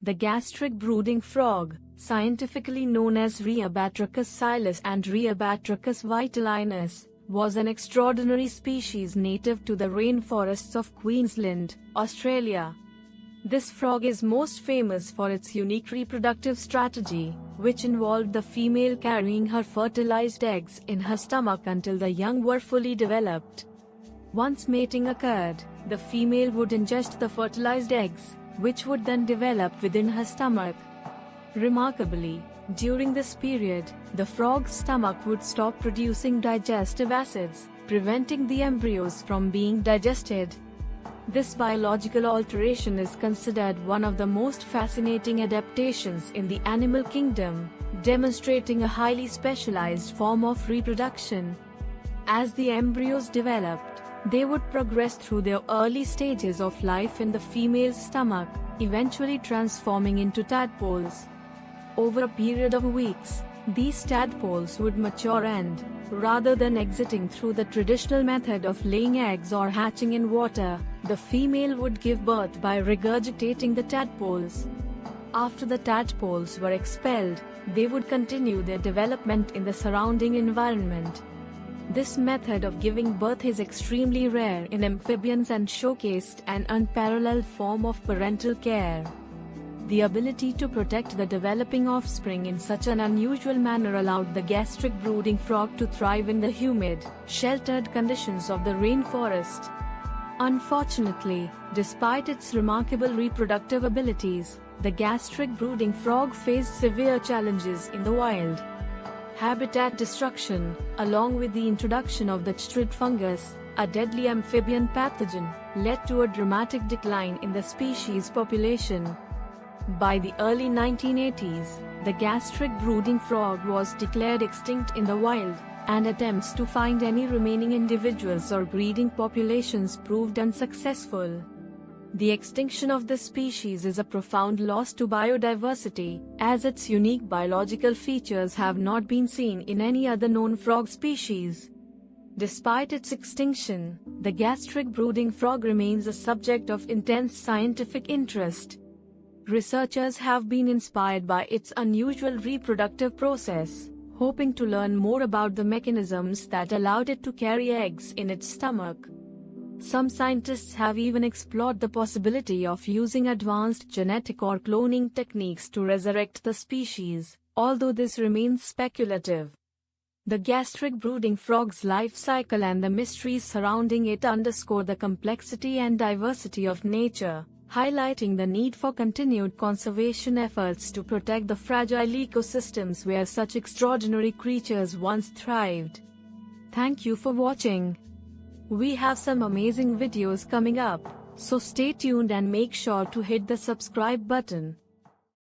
The gastric brooding frog, scientifically known as Reproductive silus and Reproductive vitalinus, was an extraordinary species native to the rainforests of Queensland, Australia. This frog is most famous for its unique reproductive strategy, which involved the female carrying her fertilized eggs in her stomach until the young were fully developed. Once mating occurred, the female would ingest the fertilized eggs, which would then develop within her stomach. Remarkably, during this period, the frog's stomach would stop producing digestive acids, preventing the embryos from being digested. This biological alteration is considered one of the most fascinating adaptations in the animal kingdom, demonstrating a highly specialized form of reproduction. As the embryos developed, they would progress through their early stages of life in the female's stomach, eventually transforming into tadpoles. Over a period of weeks, these tadpoles would mature and, rather than exiting through the traditional method of laying eggs or hatching in water, the female would give birth by regurgitating the tadpoles. After the tadpoles were expelled, they would continue their development in the surrounding environment. This method of giving birth is extremely rare in amphibians and showcased an unparalleled form of parental care. The ability to protect the developing offspring in such an unusual manner allowed the gastric brooding frog to thrive in the humid, sheltered conditions of the rainforest. Unfortunately, despite its remarkable reproductive abilities, the gastric brooding frog faced severe challenges in the wild. Habitat destruction, along with the introduction of the chytrid fungus, a deadly amphibian pathogen, led to a dramatic decline in the species population. By the early 1980s, the gastric brooding frog was declared extinct in the wild, and attempts to find any remaining individuals or breeding populations proved unsuccessful. The extinction of this species is a profound loss to biodiversity, as its unique biological features have not been seen in any other known frog species. Despite its extinction, the gastric brooding frog remains a subject of intense scientific interest. Researchers have been inspired by its unusual reproductive process, hoping to learn more about the mechanisms that allowed it to carry eggs in its stomach. Some scientists have even explored the possibility of using advanced genetic or cloning techniques to resurrect the species, although this remains speculative. The gastric brooding frog's life cycle and the mysteries surrounding it underscore the complexity and diversity of nature, highlighting the need for continued conservation efforts to protect the fragile ecosystems where such extraordinary creatures once thrived. Thank you for watching. We have some amazing videos coming up, so stay tuned and make sure to hit the subscribe button.